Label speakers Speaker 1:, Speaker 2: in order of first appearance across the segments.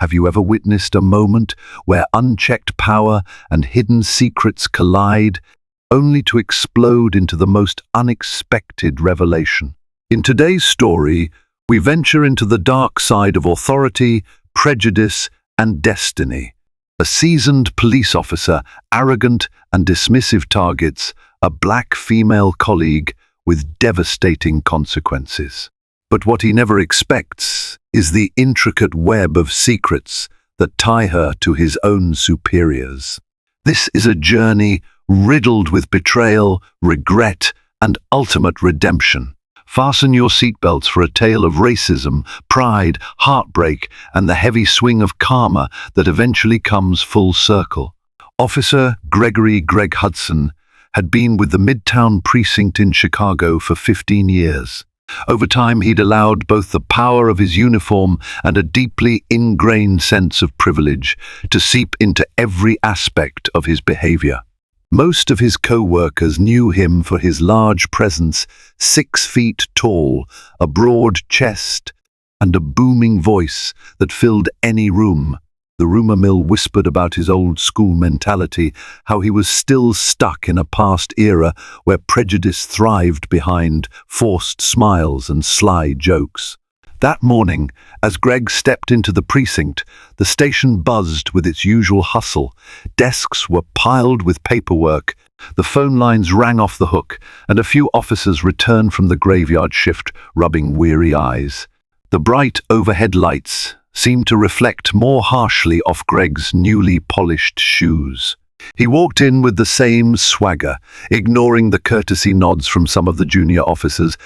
Speaker 1: Have you ever witnessed a moment where unchecked power and hidden secrets collide, only to explode into the most unexpected revelation? In today's story, we venture into the dark side of authority, prejudice, and destiny. A seasoned police officer, arrogant and dismissive, targets a black female colleague with devastating consequences. But what he never expects is the intricate web of secrets that tie her to his own superiors. This is a journey riddled with betrayal, regret, and ultimate redemption. Fasten your seatbelts for a tale of racism, pride, heartbreak, and the heavy swing of karma that eventually comes full circle. Officer Gregory "Greg" Hudson had been with the Midtown Precinct in Chicago for 15 years. Over time, he'd allowed both the power of his uniform and a deeply ingrained sense of privilege to seep into every aspect of his behavior. Most of his co-workers knew him for his large presence, 6 feet tall, a broad chest, and a booming voice that filled any room. The rumor mill whispered about his old-school mentality, how he was still stuck in a past era where prejudice thrived behind forced smiles and sly jokes. That morning, as Greg stepped into the precinct, the station buzzed with its usual hustle. Desks were piled with paperwork, the phone lines rang off the hook, and a few officers returned from the graveyard shift, rubbing weary eyes. The bright overhead lights seemed to reflect more harshly off Greg's newly polished shoes. He walked in with the same swagger, ignoring the courtesy nods from some of the junior officers,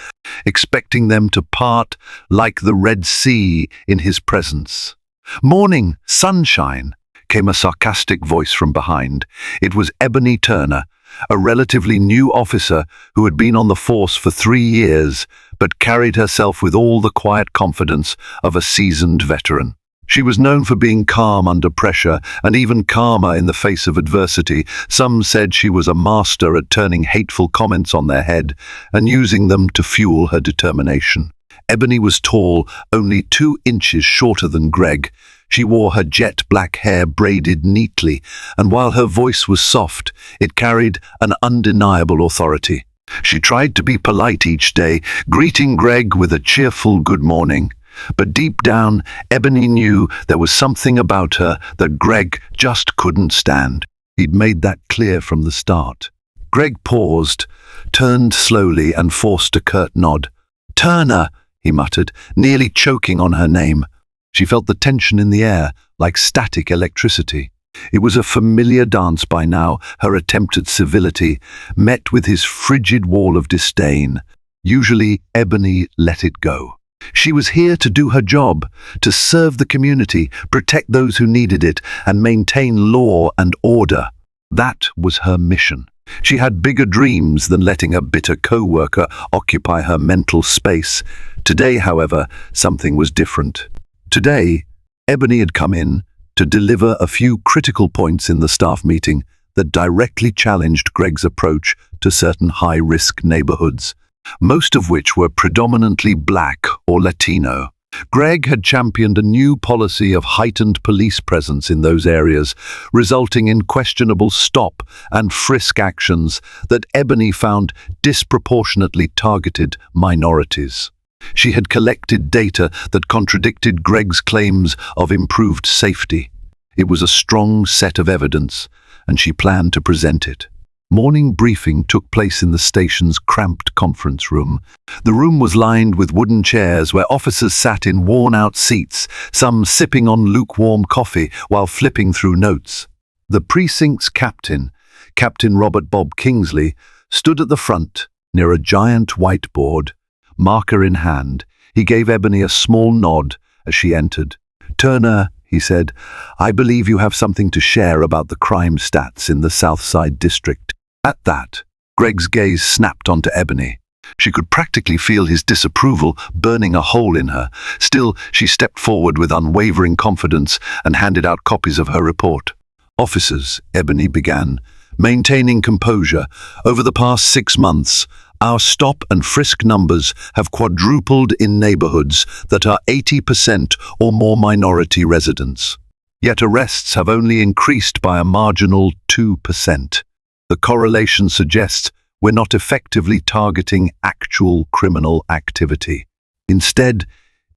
Speaker 1: expecting them to part like the Red Sea in his presence. "Morning, sunshine," came a sarcastic voice from behind. It was Ebony Turner, a relatively new officer who had been on the force for 3 years, but carried herself with all the quiet confidence of a seasoned veteran. She was known for being calm under pressure and even calmer in the face of adversity. Some said she was a master at turning hateful comments on their head and using them to fuel her determination. Ebony was tall, only 2 inches shorter than Greg. She wore her jet black hair braided neatly, and while her voice was soft, it carried an undeniable authority. She tried to be polite each day, greeting Greg with a cheerful good morning. But deep down, Ebony knew there was something about her that Greg just couldn't stand. He'd made that clear from the start. Greg paused, turned slowly, and forced a curt nod. "Turner," he muttered, nearly choking on her name. She felt the tension in the air, like static electricity. It was a familiar dance by now, her attempt at civility, met with his frigid wall of disdain. Usually, Ebony let it go. She was here to do her job, to serve the community, protect those who needed it, and maintain law and order. That was her mission. She had bigger dreams than letting a bitter co-worker occupy her mental space. Today, however, something was different. Today, Ebony had come in to deliver a few critical points in the staff meeting that directly challenged Greg's approach to certain high-risk neighborhoods, most of which were predominantly black or Latino. Greg had championed a new policy of heightened police presence in those areas, resulting in questionable stop and frisk actions that Ebony found disproportionately targeted minorities. She had collected data that contradicted Greg's claims of improved safety. It was a strong set of evidence, and she planned to present it. Morning briefing took place in the station's cramped conference room. The room was lined with wooden chairs where officers sat in worn-out seats, some sipping on lukewarm coffee while flipping through notes. The precinct's captain, Captain Robert Bob Kingsley, stood at the front near a giant whiteboard. Marker in hand, he gave Ebony a small nod as she entered. "Turner," he said, "I believe you have something to share about the crime stats in the South Side District." At that, Greg's gaze snapped onto Ebony. She could practically feel his disapproval burning a hole in her. Still, she stepped forward with unwavering confidence and handed out copies of her report. "Officers," Ebony began, maintaining composure, "over the past 6 months, Our stop and frisk numbers have quadrupled in neighborhoods that are 80% or more minority residents. Yet arrests have only increased by a marginal 2%. The correlation suggests we're not effectively targeting actual criminal activity. Instead,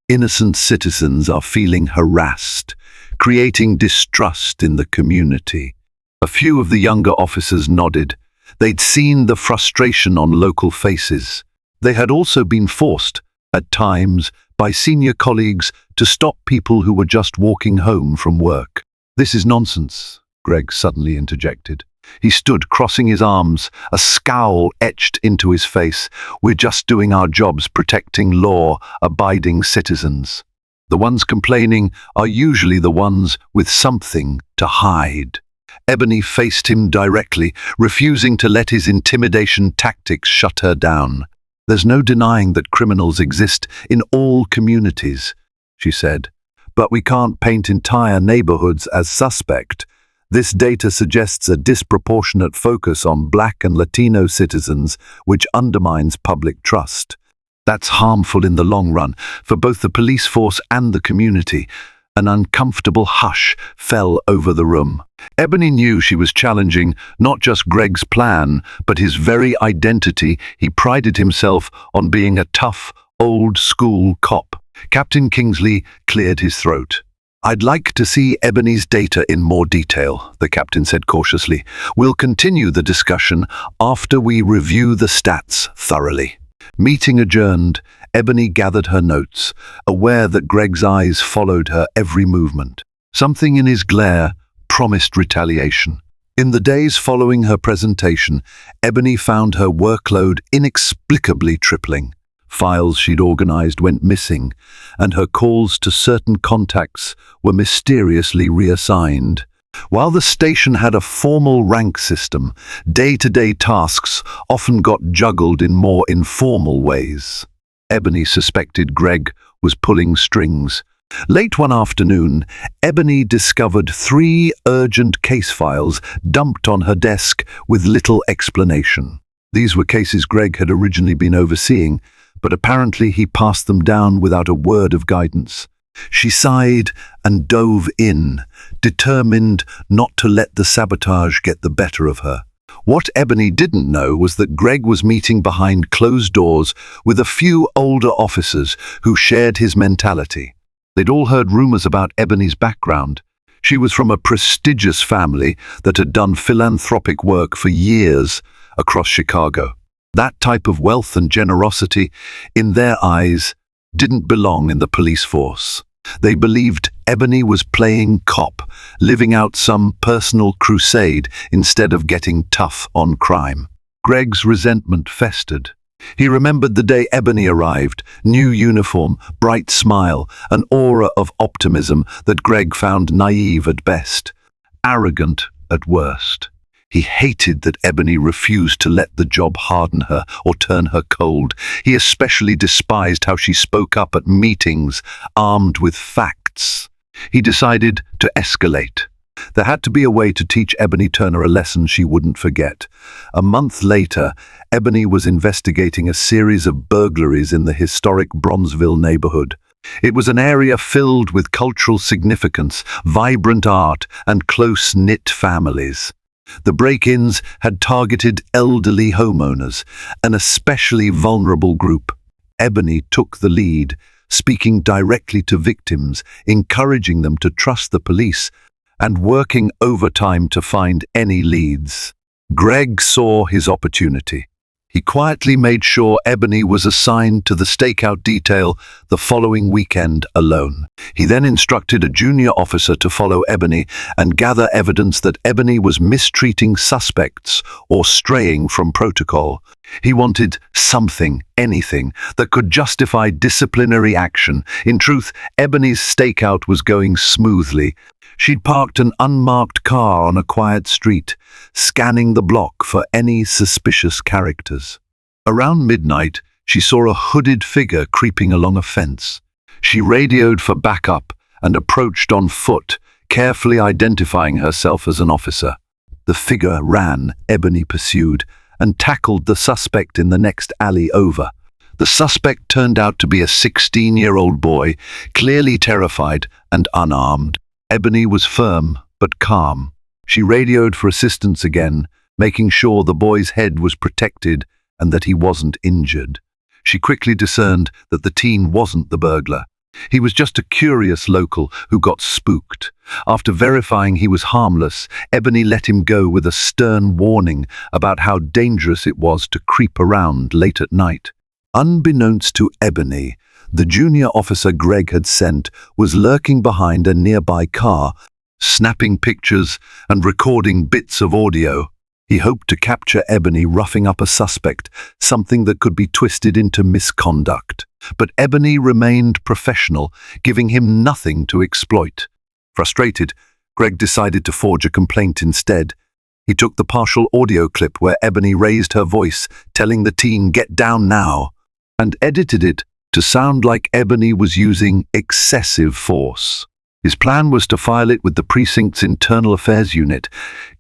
Speaker 1: innocent citizens are feeling harassed, creating distrust in the community. A few of the younger officers nodded. They'd seen the frustration on local faces. They had also been forced, at times, by senior colleagues to stop people who were just walking home from work. "This is nonsense," Greg suddenly interjected. He stood crossing his arms, a scowl etched into his face. "We're just doing our jobs protecting law-abiding citizens. The ones complaining are usually the ones with something to hide." Ebony faced him directly, refusing to let his intimidation tactics shut her down. "There's no denying that criminals exist in all communities," she said. "But we can't paint entire neighborhoods as suspect. This data suggests a disproportionate focus on Black and Latino citizens, which undermines public trust. That's harmful in the long run for both the police force and the community." An uncomfortable hush fell over the room. Ebony knew she was challenging not just Greg's plan, but his very identity. He prided himself on being a tough, old-school cop. Captain Kingsley cleared his throat. "I'd like to see Ebony's data in more detail," the captain said cautiously. "We'll continue the discussion after we review the stats thoroughly." Meeting adjourned, Ebony gathered her notes, aware that Greg's eyes followed her every movement. Something in his glare promised retaliation. In the days following her presentation, Ebony found her workload inexplicably tripling. Files she'd organized went missing, and her calls to certain contacts were mysteriously reassigned. While the station had a formal rank system, day-to-day tasks often got juggled in more informal ways. Ebony suspected Greg was pulling strings. Late one afternoon, Ebony discovered 3 urgent case files dumped on her desk with little explanation. These were cases Greg had originally been overseeing, but apparently he passed them down without a word of guidance. She sighed and dove in, determined not to let the sabotage get the better of her. What Ebony didn't know was that Greg was meeting behind closed doors with a few older officers who shared his mentality. They'd all heard rumors about Ebony's background. She was from a prestigious family that had done philanthropic work for years across Chicago. That type of wealth and generosity, in their eyes, didn't belong in the police force. They believed Ebony was playing cop, living out some personal crusade instead of getting tough on crime. Greg's resentment festered. He remembered the day Ebony arrived, new uniform, bright smile, an aura of optimism that Greg found naive at best, arrogant at worst. He hated that Ebony refused to let the job harden her or turn her cold. He especially despised how she spoke up at meetings, armed with facts. He decided to escalate. There had to be a way to teach Ebony Turner a lesson she wouldn't forget. A month later, Ebony was investigating a series of burglaries in the historic Bronzeville neighborhood. It was an area filled with cultural significance, vibrant art, and close-knit families. The break-ins had targeted elderly homeowners, an especially vulnerable group. Ebony took the lead, speaking directly to victims, encouraging them to trust the police, and working overtime to find any leads. Greg saw his opportunity. He quietly made sure Ebony was assigned to the stakeout detail the following weekend alone. He then instructed a junior officer to follow Ebony and gather evidence that Ebony was mistreating suspects or straying from protocol. He wanted something, anything, that could justify disciplinary action. In truth, Ebony's stakeout was going smoothly. She'd parked an unmarked car on a quiet street, scanning the block for any suspicious characters. Around midnight, she saw a hooded figure creeping along a fence. She radioed for backup and approached on foot, carefully identifying herself as an officer. The figure ran, Ebony pursued, and tackled the suspect in the next alley over. The suspect turned out to be a 16-year-old boy, clearly terrified and unarmed. Ebony was firm but calm. She radioed for assistance again, making sure the boy's head was protected and that he wasn't injured. She quickly discerned that the teen wasn't the burglar. He was just a curious local who got spooked. After verifying he was harmless, Ebony let him go with a stern warning about how dangerous it was to creep around late at night. Unbeknownst to Ebony, the junior officer Greg had sent was lurking behind a nearby car, snapping pictures and recording bits of audio. He hoped to capture Ebony roughing up a suspect, something that could be twisted into misconduct. But Ebony remained professional, giving him nothing to exploit. Frustrated, Greg decided to forge a complaint instead. He took the partial audio clip where Ebony raised her voice, telling the teen, "Get down now," and edited it to sound like Ebony was using excessive force. His plan was to file it with the precinct's internal affairs unit,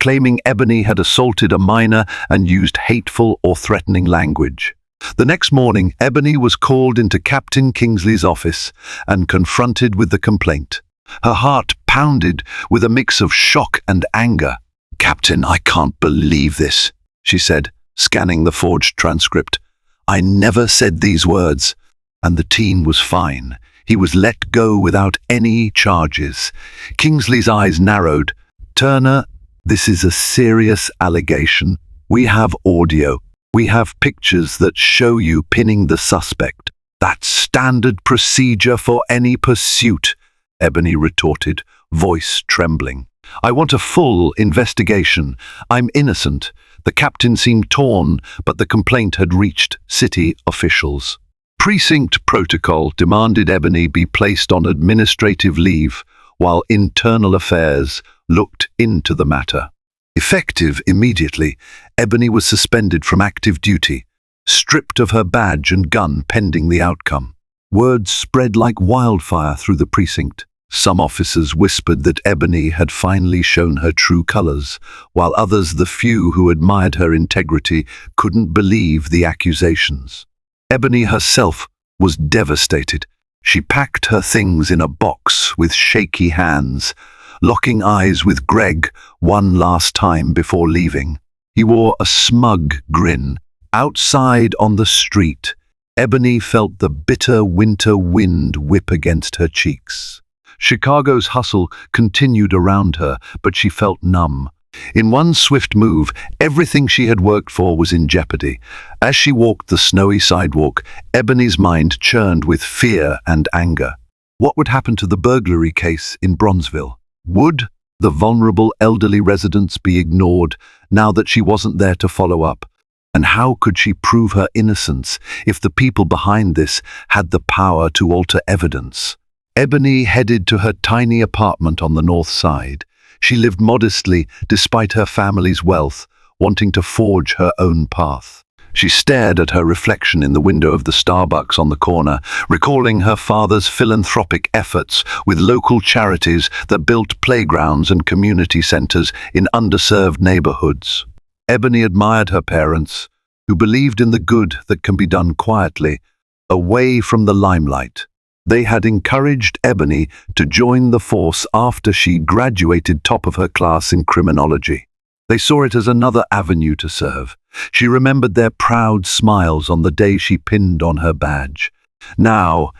Speaker 1: claiming Ebony had assaulted a minor and used hateful or threatening language. The next morning, Ebony was called into Captain Kingsley's office and confronted with the complaint. Her heart pounded with a mix of shock and anger. "Captain, I can't believe this," she said, scanning the forged transcript. "I never said these words." And the teen was fine. He was let go without any charges. Kingsley's eyes narrowed. "Turner, this is a serious allegation. We have audio. We have pictures that show you pinning the suspect." "That's standard procedure for any pursuit," Ebony retorted, voice trembling. "I want a full investigation. I'm innocent." The captain seemed torn, but the complaint had reached city officials. Precinct protocol demanded Ebony be placed on administrative leave while internal affairs looked into the matter. Effective immediately, Ebony was suspended from active duty, stripped of her badge and gun pending the outcome. Word spread like wildfire through the precinct. Some officers whispered that Ebony had finally shown her true colors, while others, the few who admired her integrity, couldn't believe the accusations. Ebony herself was devastated. She packed her things in a box with shaky hands, locking eyes with Greg one last time before leaving. He wore a smug grin. Outside on the street, Ebony felt the bitter winter wind whip against her cheeks. Chicago's hustle continued around her, but she felt numb. In one swift move, everything she had worked for was in jeopardy. As she walked the snowy sidewalk, Ebony's mind churned with fear and anger. What would happen to the burglary case in Bronzeville? Would the vulnerable elderly residents be ignored now that she wasn't there to follow up? And how could she prove her innocence if the people behind this had the power to alter evidence? Ebony headed to her tiny apartment on the north side. She lived modestly despite her family's wealth, wanting to forge her own path. She stared at her reflection in the window of the Starbucks on the corner, recalling her father's philanthropic efforts with local charities that built playgrounds and community centers in underserved neighborhoods. Ebony admired her parents, who believed in the good that can be done quietly, away from the limelight. They had encouraged Ebony to join the force after she graduated top of her class in criminology. They saw it as another avenue to serve. She remembered their proud smiles on the day she pinned on her badge. Now,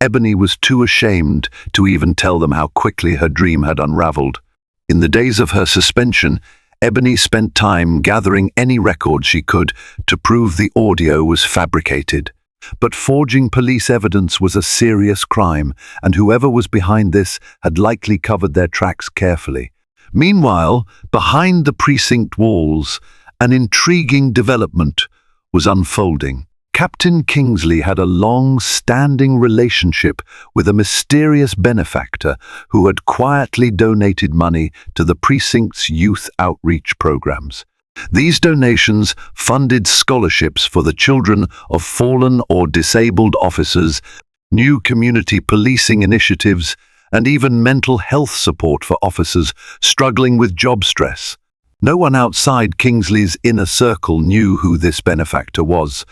Speaker 1: Ebony was too ashamed to even tell them how quickly her dream had unraveled. In the days of her suspension, Ebony spent time gathering any record she could to prove the audio was fabricated. But forging police evidence was a serious crime, and whoever was behind this had likely covered their tracks carefully. Meanwhile, behind the precinct walls, an intriguing development was unfolding. Captain Kingsley had a long-standing relationship with a mysterious benefactor who had quietly donated money to the precinct's youth outreach programs. These donations funded scholarships for the children of fallen or disabled officers, new community policing initiatives, and even mental health support for officers struggling with job stress. No one outside Kingsley's inner circle knew who this benefactor was,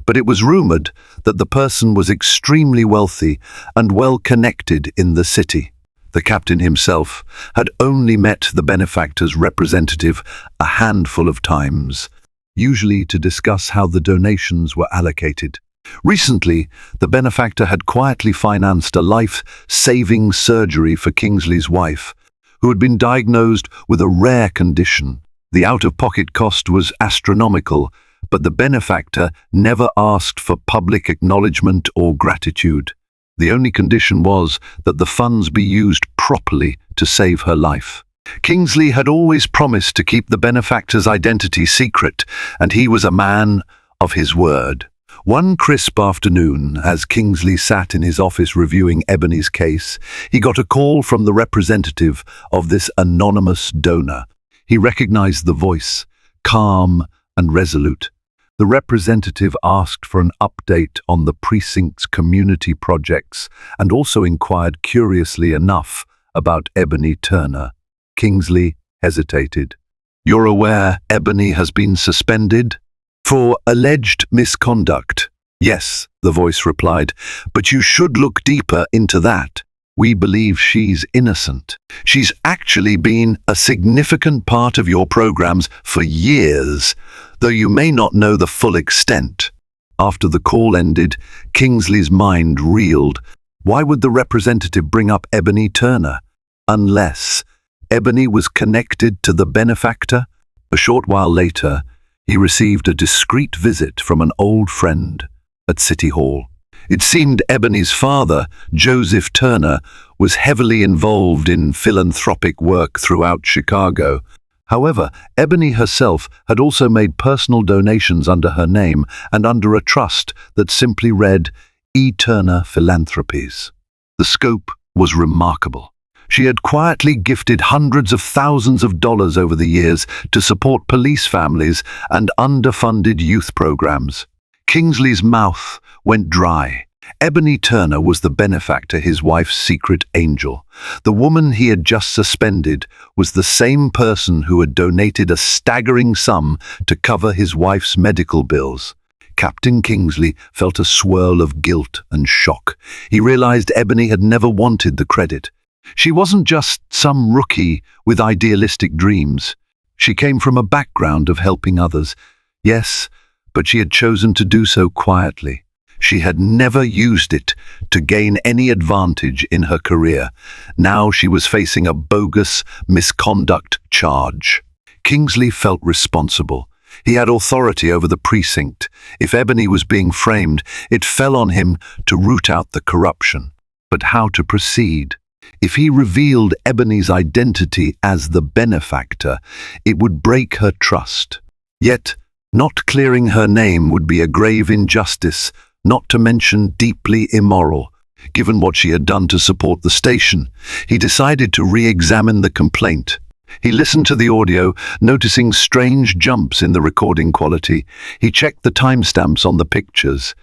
Speaker 1: but it was rumored that the person was extremely wealthy and well-connected in the city. The captain himself had only met the benefactor's representative a handful of times, usually to discuss how the donations were allocated. Recently, the benefactor had quietly financed a life-saving surgery for Kingsley's wife, who had been diagnosed with a rare condition. The out-of-pocket cost was astronomical, but the benefactor never asked for public acknowledgement or gratitude. The only condition was that the funds be used properly to save her life. Kingsley had always promised to keep the benefactor's identity secret, and he was a man of his word. One crisp afternoon, as Kingsley sat in his office reviewing Ebony's case, he got a call from the representative of this anonymous donor. He recognized the voice, calm and resolute. The representative asked for an update on the precinct's community projects and also inquired curiously enough about Ebony Turner. Kingsley hesitated. "You're aware Ebony has been suspended for alleged misconduct?" "Yes," the voice replied, "but you should look deeper into that. We believe she's innocent. She's actually been a significant part of your programs for years, though you may not know the full extent." After the call ended, Kingsley's mind reeled. Why would the representative bring up Ebony Turner? Unless Ebony was connected to the benefactor? A short while later, he received a discreet visit from an old friend at City Hall. It seemed Ebony's father, Joseph Turner, was heavily involved in philanthropic work throughout Chicago. However, Ebony herself had also made personal donations under her name and under a trust that simply read E. Turner Philanthropies. The scope was remarkable. She had quietly gifted hundreds of thousands of dollars over the years to support police families and underfunded youth programs. Kingsley's mouth went dry. Ebony Turner was the benefactor, his wife's secret angel. The woman he had just suspended was the same person who had donated a staggering sum to cover his wife's medical bills. Captain Kingsley felt a swirl of guilt and shock. He realized Ebony had never wanted the credit. She wasn't just some rookie with idealistic dreams. She came from a background of helping others. Yes, but she had chosen to do so quietly. She had never used it to gain any advantage in her career. Now she was facing a bogus misconduct charge. Kingsley felt responsible. He had authority over the precinct. If Ebony was being framed, it fell on him to root out the corruption. But how to proceed? If he revealed Ebony's identity as the benefactor, it would break her trust. Yet, not clearing her name would be a grave injustice, not to mention deeply immoral. Given what she had done to support the station, he decided to re-examine the complaint. He listened to the audio, noticing strange jumps in the recording quality. He checked the timestamps on the pictures.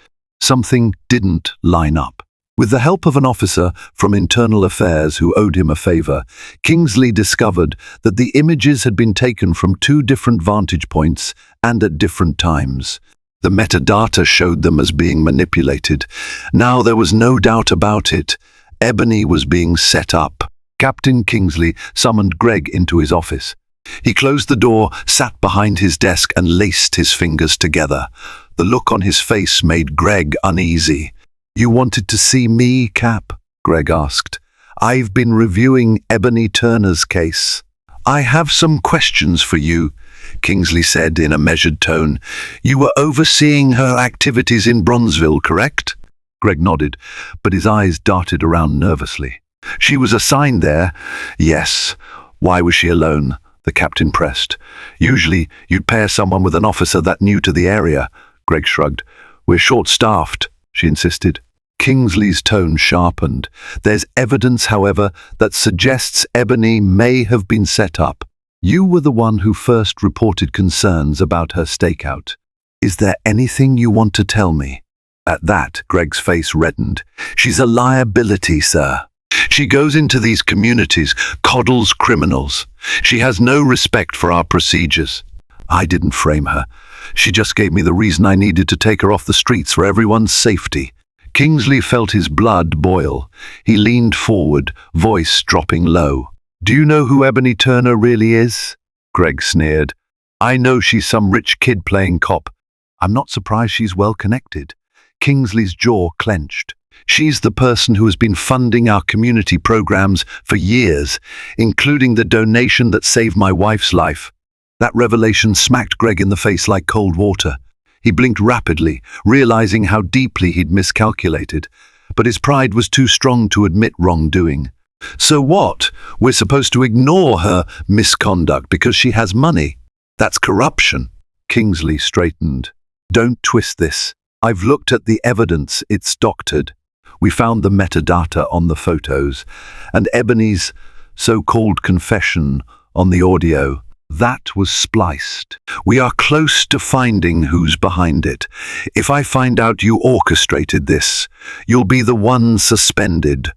Speaker 1: Something didn't line up. With the help of an officer from Internal Affairs who owed him a favor, Kingsley discovered that the images had been taken from two different vantage points and at different times. The metadata showed them as being manipulated. Now there was no doubt about it. Ebony was being set up. Captain Kingsley summoned Greg into his office. He closed the door, sat behind his desk and laced his fingers together. The look on his face made Greg uneasy. "You wanted to see me, Cap?" Greg asked. "I've been reviewing Ebony Turner's case." "I have some questions for you," Kingsley said in a measured tone. "You were overseeing her activities in Bronzeville, correct?" Greg nodded, but his eyes darted around nervously. "She was assigned there?" "Yes." "Why was she alone?" the captain pressed. "Usually, you'd pair someone with an officer that new to the area." Greg shrugged. "We're short-staffed," she insisted. Kingsley's tone sharpened. "There's evidence, however, that suggests Ebony may have been set up. You were the one who first reported concerns about her stakeout. Is there anything you want to tell me?" At that, Greg's face reddened. "She's a liability, sir. She goes into these communities, coddles criminals. She has no respect for our procedures. I didn't frame her. She just gave me the reason I needed to take her off the streets for everyone's safety. Kingsley felt his blood boil. He leaned forward, voice dropping low. Do you know who Ebony Turner really is? Greg sneered. I know she's some rich kid playing cop. I'm not surprised she's well connected. Kingsley's jaw clenched. She's the person who has been funding our community programs for years, including the donation that saved my wife's life. That revelation smacked Greg in the face like cold water. He blinked rapidly, realizing how deeply he'd miscalculated. But his pride was too strong to admit wrongdoing. So what? We're supposed to ignore her misconduct because she has money? That's corruption. Kingsley straightened. Don't twist this. I've looked at the evidence, it's doctored. We found the metadata on the photos, and Ebony's so-called confession on the audio. That was spliced. We are close to finding who's behind it. If I find out you orchestrated this, you'll be the one suspended,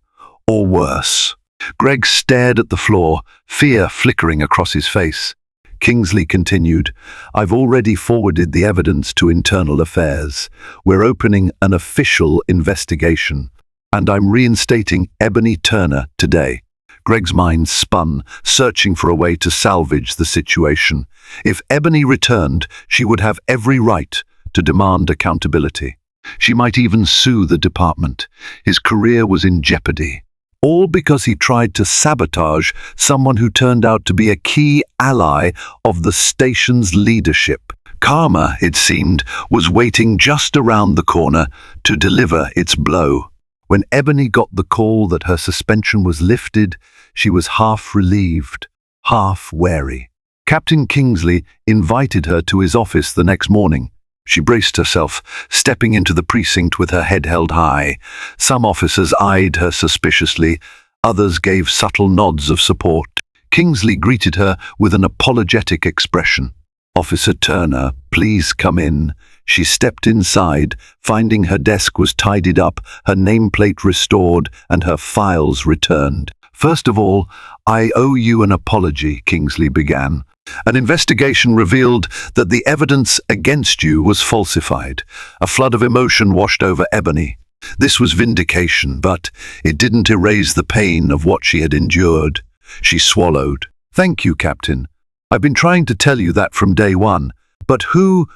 Speaker 1: or worse. Greg stared at the floor, fear flickering across his face. Kingsley continued, I've already forwarded the evidence to Internal Affairs. We're opening an official investigation, and I'm reinstating Ebony Turner today. Greg's mind spun, searching for a way to salvage the situation. If Ebony returned, she would have every right to demand accountability. She might even sue the department. His career was in jeopardy. All because he tried to sabotage someone who turned out to be a key ally of the station's leadership. Karma, it seemed, was waiting just around the corner to deliver its blow. When Ebony got the call that her suspension was lifted, she was half relieved, half wary. Captain Kingsley invited her to his office the next morning. She braced herself, stepping into the precinct with her head held high. Some officers eyed her suspiciously, others gave subtle nods of support. Kingsley greeted her with an apologetic expression. Officer Turner, please come in. She stepped inside, finding her desk was tidied up, her nameplate restored, and her files returned. First of all, I owe you an apology, Kingsley began. An investigation revealed that the evidence against you was falsified. A flood of emotion washed over Ebony. This was vindication, but it didn't erase the pain of what she had endured. She swallowed. Thank you, Captain. I've been trying to tell you that from day one. But who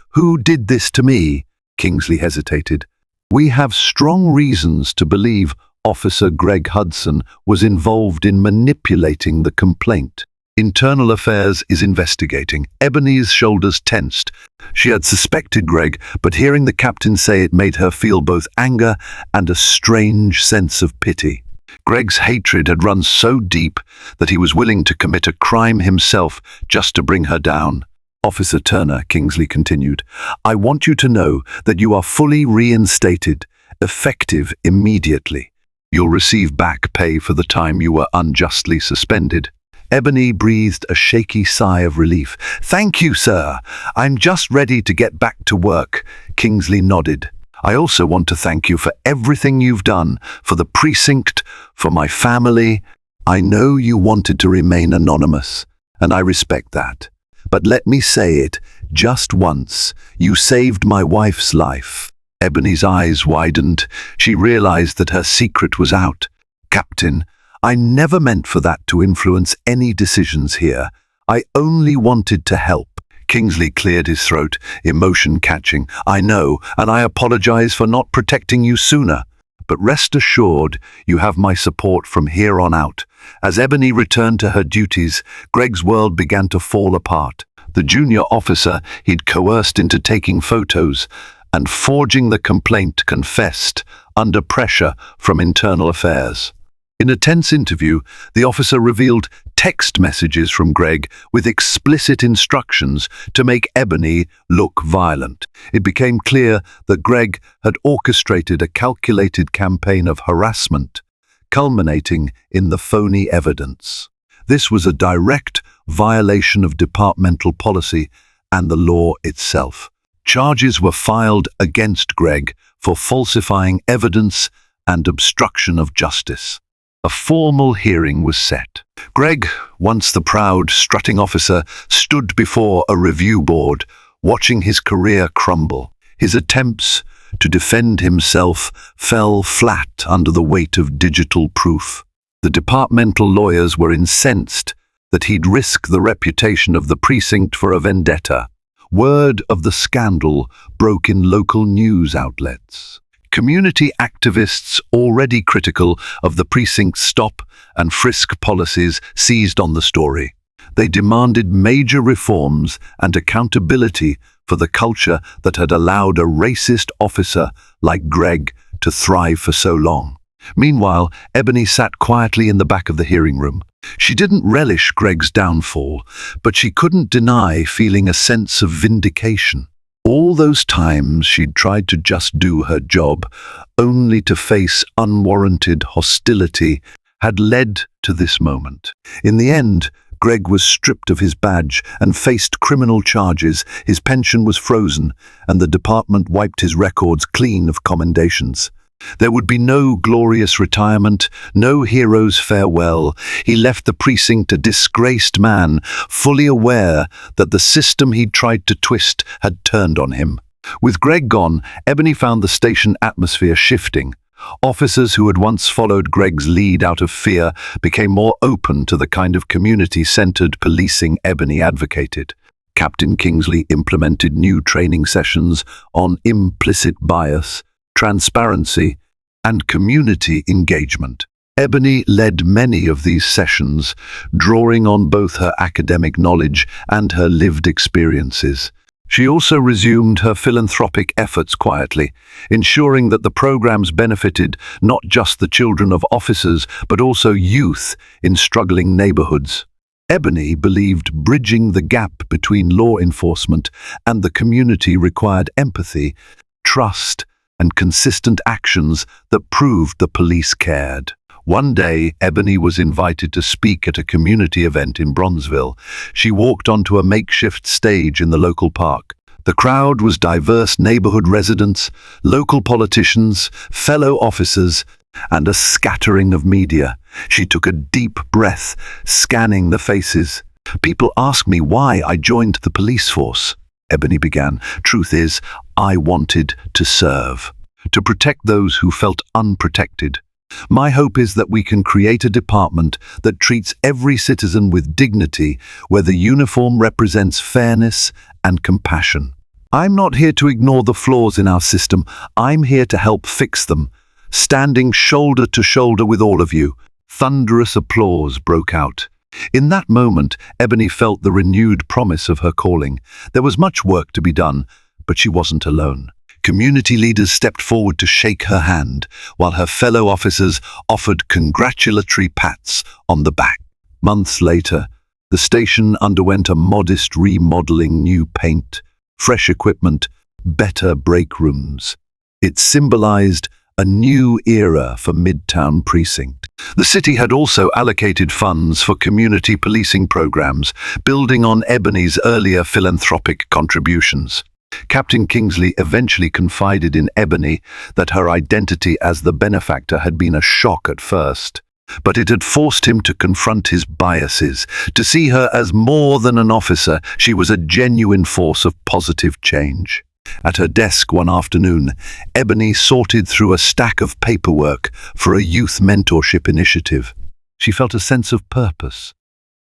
Speaker 1: did this to me? Kingsley hesitated. We have strong reasons to believe Officer Greg Hudson was involved in manipulating the complaint. Internal Affairs is investigating. Ebony's shoulders tensed. She had suspected Greg, but hearing the captain say it made her feel both anger and a strange sense of pity. Greg's hatred had run so deep that he was willing to commit a crime himself just to bring her down. Officer Turner, Kingsley continued, I want you to know that you are fully reinstated, effective immediately. You'll receive back pay for the time you were unjustly suspended. Ebony breathed a shaky sigh of relief. Thank you, sir. I'm just ready to get back to work. Kingsley nodded. I also want to thank you for everything you've done, for the precinct, for my family. I know you wanted to remain anonymous, and I respect that. But let me say it, just once, you saved my wife's life. Ebony's eyes widened. She realized that her secret was out. Captain, I never meant for that to influence any decisions here. I only wanted to help. Kingsley cleared his throat, emotion catching. I know, and I apologize for not protecting you sooner. But rest assured, you have my support from here on out. As Ebony returned to her duties, Greg's world began to fall apart. The junior officer he'd coerced into taking photos and forging the complaint confessed under pressure from Internal Affairs. In a tense interview, the officer revealed text messages from Greg with explicit instructions to make Ebony look violent. It became clear that Greg had orchestrated a calculated campaign of harassment, culminating in the phony evidence. This was a direct violation of departmental policy and the law itself. Charges were filed against Greg for falsifying evidence and obstruction of justice. A formal hearing was set. Greg, once the proud, strutting officer, stood before a review board, watching his career crumble. His attempts to defend himself fell flat under the weight of digital proof. The departmental lawyers were incensed that he'd risk the reputation of the precinct for a vendetta. Word of the scandal broke in local news outlets. Community activists, already critical of the precinct's stop and frisk policies, seized on the story. They demanded major reforms and accountability for the culture that had allowed a racist officer like Greg to thrive for so long. Meanwhile, Ebony sat quietly in the back of the hearing room. She didn't relish Greg's downfall, but she couldn't deny feeling a sense of vindication. All those times she'd tried to just do her job, only to face unwarranted hostility, had led to this moment. In the end, Greg was stripped of his badge and faced criminal charges. His pension was frozen, and the department wiped his records clean of commendations. There would be no glorious retirement, no hero's farewell. He left the precinct a disgraced man, fully aware that the system he'd tried to twist had turned on him. With Greg gone, Ebony found the station atmosphere shifting. Officers who had once followed Greg's lead out of fear became more open to the kind of community-centered policing Ebony advocated. Captain Kingsley implemented new training sessions on implicit bias, transparency, and community engagement. Ebony led many of these sessions, drawing on both her academic knowledge and her lived experiences. She also resumed her philanthropic efforts quietly, ensuring that the programs benefited not just the children of officers, but also youth in struggling neighborhoods. Ebony believed bridging the gap between law enforcement and the community required empathy, trust, and consistent actions that proved the police cared. One day, Ebony was invited to speak at a community event in Bronzeville. She walked onto a makeshift stage in the local park. The crowd was diverse neighborhood residents, local politicians, fellow officers, and a scattering of media. She took a deep breath, scanning the faces. "People ask me why I joined the police force," Ebony began. "Truth is, I wanted to serve, to protect those who felt unprotected. My hope is that we can create a department that treats every citizen with dignity, where the uniform represents fairness and compassion. I'm not here to ignore the flaws in our system. I'm here to help fix them, standing shoulder to shoulder with all of you." Thunderous applause broke out. In that moment, Ebony felt the renewed promise of her calling. There was much work to be done, but she wasn't alone. Community leaders stepped forward to shake her hand, while her fellow officers offered congratulatory pats on the back. Months later, the station underwent a modest remodeling: new paint, fresh equipment, better break rooms. It symbolized a new era for Midtown Precinct. The city had also allocated funds for community policing programs, building on Ebony's earlier philanthropic contributions. Captain Kingsley eventually confided in Ebony that her identity as the benefactor had been a shock at first, but it had forced him to confront his biases, to see her as more than an officer. She was a genuine force of positive change. At her desk one afternoon, Ebony sorted through a stack of paperwork for a youth mentorship initiative. She felt a sense of purpose,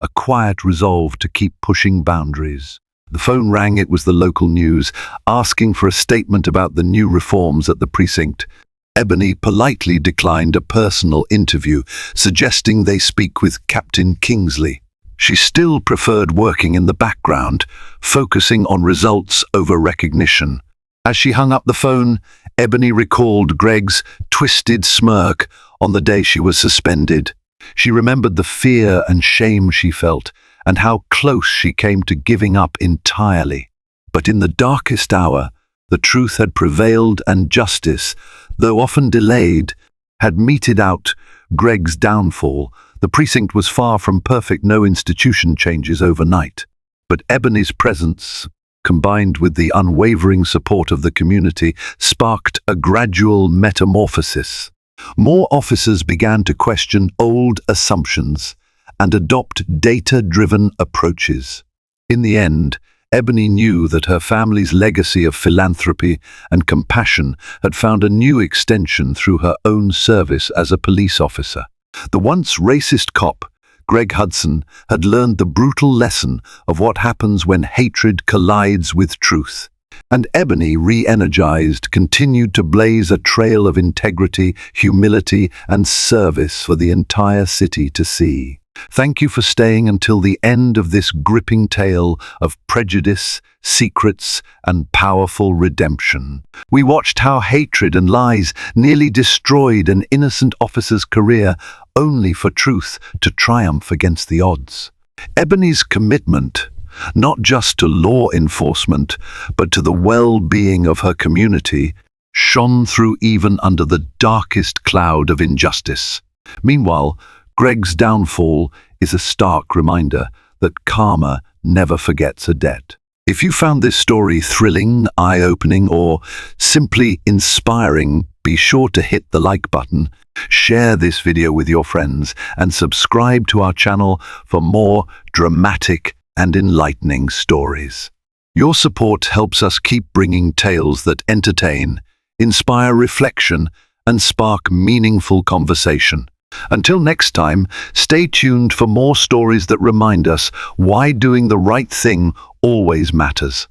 Speaker 1: a quiet resolve to keep pushing boundaries. The phone rang. It was the local news, asking for a statement about the new reforms at the precinct. Ebony politely declined a personal interview, suggesting they speak with Captain Kingsley. She still preferred working in the background, focusing on results over recognition. As she hung up the phone, Ebony recalled Greg's twisted smirk on the day she was suspended. She remembered the fear and shame she felt, and how close she came to giving up entirely. But in the darkest hour, the truth had prevailed, and justice, though often delayed, had meted out Greg's downfall. The precinct was far from perfect. No institution changes overnight. But Ebony's presence, combined with the unwavering support of the community, sparked a gradual metamorphosis. More officers began to question old assumptions and adopt data-driven approaches. In the end, Ebony knew that her family's legacy of philanthropy and compassion had found a new extension through her own service as a police officer. The once racist cop, Greg Hudson, had learned the brutal lesson of what happens when hatred collides with truth. And Ebony, re-energized, continued to blaze a trail of integrity, humility, and service for the entire city to see. Thank you for staying until the end of this gripping tale of prejudice, secrets, and powerful redemption. We watched how hatred and lies nearly destroyed an innocent officer's career, only for truth to triumph against the odds. Ebony's commitment, not just to law enforcement, but to the well-being of her community, shone through even under the darkest cloud of injustice. Meanwhile, Greg's downfall is a stark reminder that karma never forgets a debt. If you found this story thrilling, eye-opening, or simply inspiring, be sure to hit the like button, share this video with your friends, and subscribe to our channel for more dramatic and enlightening stories. Your support helps us keep bringing tales that entertain, inspire reflection, and spark meaningful conversation. Until next time, stay tuned for more stories that remind us why doing the right thing always matters.